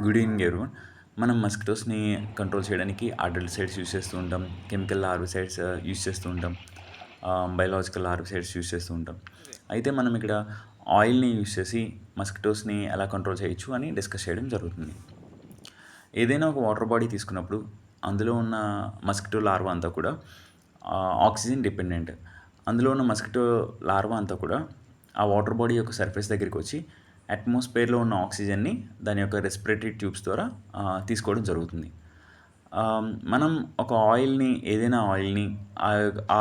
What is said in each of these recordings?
Good evening everyone. మనం మస్కిటోస్ని control చేయడానికి అడల్టిసైడ్స్ use చేస్తూ ఉంటాం, కెమికల్ లార్విసైడ్స్ యూజ్ చేస్తూ ఉంటాం, బయలాజికల్ లార్విసైడ్స్ యూజ్ చేస్తూ ఉంటాం. అయితే మనం ఇక్కడ ఆయిల్ని యూజ్ చేసి మస్కిటోస్ని ఎలా కంట్రోల్ చేయొచ్చు అని డిస్కస్ చేయడం జరుగుతుంది. ఏదైనా ఒక వాటర్ బాడీ తీసుకున్నప్పుడు అందులో ఉన్న మస్కిటో లార్వా అంతా కూడా ఆక్సిజన్ డిపెండెంట్. అందులో ఉన్న మస్కిటో లార్వా అంతా కూడా ఆ వాటర్ బాడీ యొక్క సర్ఫేస్ దగ్గరికి వచ్చి అట్మాస్ఫియర్లో ఉన్న ఆక్సిజన్ని దాని యొక్క రెస్పిరేటరీ ట్యూబ్స్ ద్వారా తీసుకోవడం జరుగుతుంది. మనం ఒక ఏదైనా ఆయిల్ని ఆ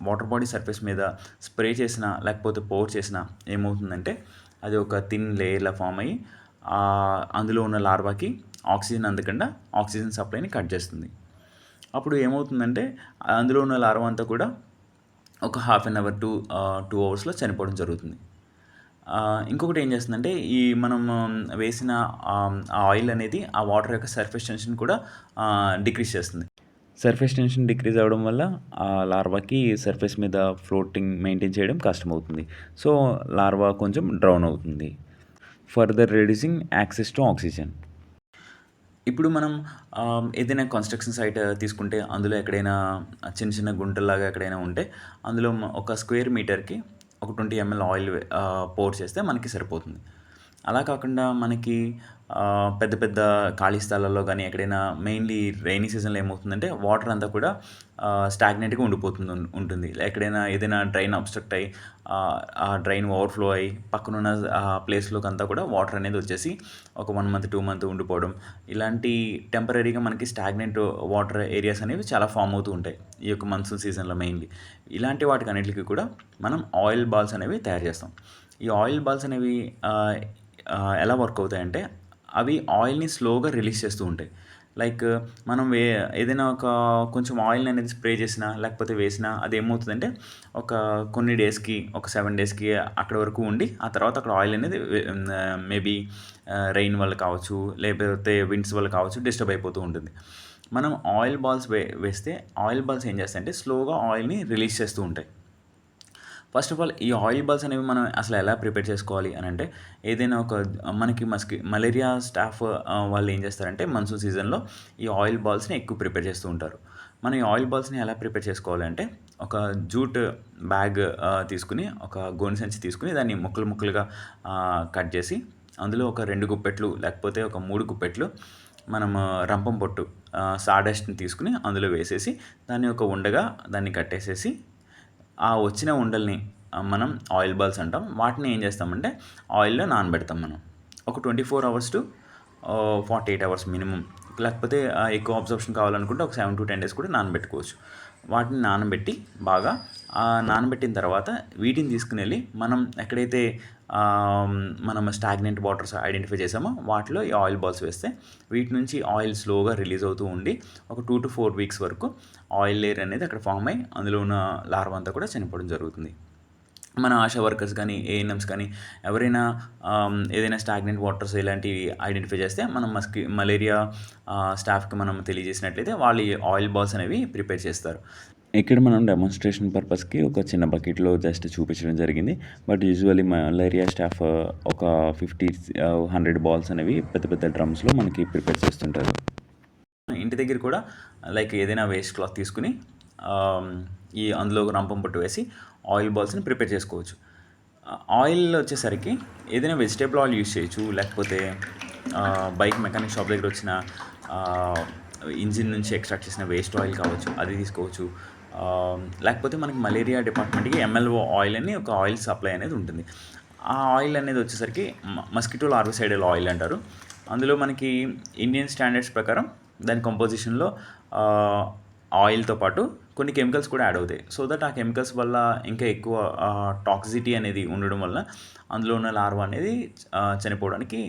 వాటర్ బాడీ సర్ఫేస్ మీద స్ప్రే చేసినా లేకపోతే పోర్ చేసినా ఏమవుతుందంటే అది ఒక థిన్ లేయర్లా ఫామ్ అయ్యి అందులో ఉన్న లార్వాకి ఆక్సిజన్ అందకుండా ఆక్సిజన్ సప్లైని కట్ చేస్తుంది. అప్పుడు ఏమవుతుందంటే అందులో ఉన్న లార్వా అంతా కూడా ఒక హాఫ్ అన్ అవర్ టు 2 అవర్స్లో చనిపోవడం జరుగుతుంది. ఇంకొకటి ఏం చేస్తుందంటే మనం వేసిన ఆయిల్ అనేది ఆ వాటర్ యొక్క సర్ఫేస్ టెన్షన్ కూడా డిక్రీజ్ చేస్తుంది. సర్ఫేస్ టెన్షన్ డిక్రీజ్ అవ్వడం వల్ల ఆ లార్వాకి సర్ఫేస్ మీద ఫ్లోటింగ్ మెయింటైన్ చేయడం కష్టమవుతుంది. సో లార్వా కొంచెం డ్రౌన్ అవుతుంది, further reducing access to oxygen. ఇప్పుడు మనం ఏదైనా కన్స్ట్రక్షన్ సైట్ తీసుకుంటే అందులో ఎక్కడైనా చిన్న చిన్న గుంటల్లాగా ఎక్కడైనా ఉంటే అందులో ఒక స్క్వేర్ మీటర్కి ఒక 20 ml ఆయిల్ పోర్ చేస్తే మనకి సరిపోతుంది. అలా కాకుండా మనకి పెద్ద పెద్ద ఖాళీ స్థలాల్లో కానీ ఎక్కడైనా మెయిన్లీ రైనీ సీజన్లో ఏమవుతుందంటే వాటర్ అంతా కూడా స్టాగ్నెంట్గా ఉంటుంది. ఎక్కడైనా ఏదైనా డ్రైన్ అబ్స్ట్రక్ట్ అయ్యి ఆ డ్రైన్ ఓవర్ఫ్లో అయ్యి పక్కనున్న ప్లేస్లోకి అంతా కూడా వాటర్ అనేది వచ్చేసి ఒక 1 month 2 month ఉండిపోవడం, ఇలాంటి టెంపరీగా మనకి స్టాగ్నెంట్ వాటర్ ఏరియాస్ అనేవి చాలా ఫామ్ అవుతూ ఉంటాయి ఈ యొక్క మాన్సూన్ సీజన్లో మెయిన్లీ. ఇలాంటి వాటికి అన్నిటికీ కూడా మనం ఆయిల్ బాల్స్ అనేవి తయారు చేస్తాం. ఈ ఆయిల్ బాల్స్ అనేవి ఎలా వర్క్ అవుతాయంటే అవి ఆయిల్ని స్లోగా రిలీజ్ చేస్తూ ఉంటాయి. లైక్ మనం ఏదైనా కొంచెం ఆయిల్ అనేది స్ప్రే చేసినా లేకపోతే వేసినా అది ఏమవుతుందంటే ఒక కొన్ని డేస్కి ఒక 7 daysకి అక్కడ వరకు ఉండి ఆ తర్వాత అక్కడ ఆయిల్ అనేది మేబీ రెయిన్ వల్ల కావచ్చు లేకపోతే విండ్స్ వల్ల కావచ్చు డిస్టర్బ్ అయిపోతూ ఉంటుంది. మనం ఆయిల్ బాల్స్ వేస్తే ఆయిల్ బాల్స్ ఏం చేస్తాయంటే స్లోగా ఆయిల్ని రిలీజ్ చేస్తూ ఉంటాయి. ఫస్ట్ ఆఫ్ ఆల్ ఈ ఆయిల్ బాల్స్ అనేవి మనం అసలు ఎలా ప్రిపేర్ చేసుకోవాలి అని అంటే ఏదైనా మనకి మలేరియా స్టాఫ్ వాళ్ళు ఏం చేస్తారంటే మాన్సూన్ సీజన్లో ఈ ఆయిల్ బాల్స్ని ఎక్కువ ప్రిపేర్ చేస్తూ ఉంటారు. మనం ఈ ఆయిల్ బాల్స్ని ఎలా ప్రిపేర్ చేసుకోవాలి అంటే ఒక జూట్ బ్యాగ్ తీసుకుని ఒక గోనె సంచి తీసుకుని దాన్ని ముక్కలు ముక్కలుగా కట్ చేసి అందులో ఒక 2 గుప్పెట్లు లేకపోతే ఒక 3 గుప్పెట్లు మనం రంపం పొట్టు సాడస్ట్ని తీసుకుని అందులో వేసేసి దాన్ని ఒక ఉండగా దాన్ని కట్టేసేసి ఆ వచ్చిన ఉండల్ని మనం ఆయిల్ బాల్స్ అంటాం. వాటిని ఏం చేస్తామంటే ఆయిల్‌లో నానబెడతాం మనం. ఒక 24 hours టు 48 hours మినిమమ్. లేకపోతే ఎక్కువ అబ్జర్ప్షన్ కావాలనుకుంటే ఒక 7 to 10 days కూడా నానబెట్టుకోవచ్చు. వాటిని నానబెట్టి బాగా నానబెట్టిన తర్వాత వీటిని తీసుకునెళ్ళి మనం ఎక్కడైతే మనం స్టాగ్నెంట్ వాటర్స్ ఐడెంటిఫై చేసామో వాటిలో ఈ ఆయిల్ బాల్స్ వేస్తే వీటి నుంచి ఆయిల్ స్లోగా రిలీజ్ అవుతూ ఉండి ఒక 2 to 4 weeks వరకు ఆయిల్ లేయర్ అనేది అక్కడ ఫామ్ అయ్యి అందులో ఉన్న లార్వా అంతా కూడా చనిపోవడం జరుగుతుంది. మన ఆశా వర్కర్స్ కానీ ఏఎన్ఎమ్స్ కానీ ఎవరైనా ఏదైనా స్టాగ్నెంట్ వాటర్స్ ఇలాంటివి ఐడెంటిఫై చేస్తే మనం మలేరియా స్టాఫ్కి మనం తెలియజేసినట్లయితే వాళ్ళు ఈ ఆయిల్ బాల్స్ అనేవి ప్రిపేర్ చేస్తారు. ఇక్కడ మనం డెమాన్స్ట్రేషన్ పర్పస్కి ఒక చిన్న బకెట్లో జస్ట్ చూపించడం జరిగింది. బట్ యూజువల్లీ మలేరియా స్టాఫ్ ఒక 50-100 బాల్స్ అనేవి పెద్ద పెద్ద డ్రమ్స్లో మనకి ప్రిపేర్ చేస్తుంటారు. ఇంటి దగ్గర కూడా లైక్ ఏదైనా వేస్ట్ క్లాత్ తీసుకుని అందులో రంపం పొట్టు వేసి ఆయిల్ బాల్స్ని ప్రిపేర్ చేసుకోవచ్చు. ఆయిల్ వచ్చేసరికి ఏదైనా వెజిటేబుల్ ఆయిల్ యూస్ చేయొచ్చు, లేకపోతే బైక్ మెకానిక్ షాప్ దగ్గర వచ్చిన ఇంజిన్ నుంచి ఎక్స్ట్రాక్ట్ చేసిన వేస్ట్ ఆయిల్ కావచ్చు అది తీసుకోవచ్చు. లేకపోతే మనకి మలేరియా డిపార్ట్మెంట్కి MLO ఆయిల్ అని ఒక ఆయిల్ సప్లై అనేది ఉంటుంది. ఆ ఆయిల్ అనేది వచ్చేసరికి మస్కిటో లార్విసైడల్ ఆయిల్ అంటారు. అందులో మనకి ఇండియన్ స్టాండర్డ్స్ ప్రకారం దాని కంపోజిషన్లో ఆయిల్తో పాటు కొన్ని కెమికల్స్ కూడా యాడ్ అవుతాయి. సో దట్ ఆ కెమికల్స్ వల్ల ఇంకా ఎక్కువ టాక్సిటీ అనేది ఉండడం వల్ల అందులో ఉన్న లార్వా అనేది చనిపోవడానికి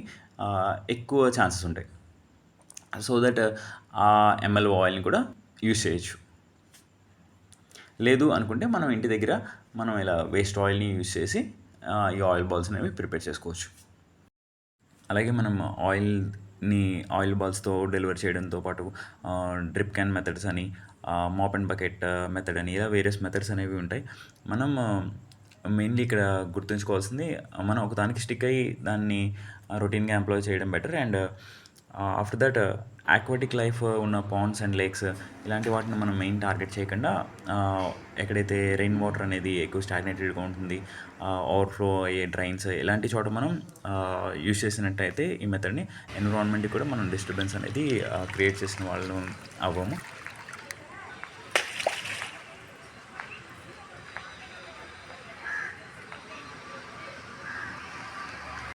ఎక్కువ ఛాన్సెస్ ఉంటాయి. సో దట్ ఆ MLO ఆయిల్ని కూడా యూస్ చేయొచ్చు. లేదు అనుకుంటే మనం ఇంటి దగ్గర మనం ఇలా వేస్ట్ ఆయిల్ని యూస్ చేసి ఈ ఆయిల్ బాల్స్ అనేవి ప్రిపేర్ చేసుకోవచ్చు. అలాగే మనం ఆయిల్ బాల్స్తో డెలివర్ చేయడంతో పాటు డ్రిప్ క్యాన్ మెథడ్స్ అని మాప్ అండ్ బకెట్ మెథడ్ అని ఇలా వేరియస్ మెథడ్స్ అనేవి ఉంటాయి. మనం మెయిన్లీ ఇక్కడ గుర్తుంచుకోవాల్సింది మనం ఒకదానికి స్టిక్ అయ్యి దాన్ని రొటీన్గా ఎంప్లాయ్ చేయడం better. And after that aquatic life ఉన్న పాండ్స్ అండ్ లేక్స్ ఇలాంటి వాటిని మనం మెయిన్ టార్గెట్ చేయకుండా ఎక్కడైతే రెయిన్ వాటర్ అనేది ఎక్కువ స్టాగ్నేటెడ్గా ఉంటుంది, ఓవర్ఫ్లో అయ్యే డ్రైన్స్ ఇలాంటి చోట మనం యూజ్ చేసినట్టయితే ఈ మెథడ్ని ఎన్విరాన్మెంట్కి కూడా మనం డిస్టర్బెన్స్ అనేది క్రియేట్ చేసిన వాళ్ళు అవ్వము.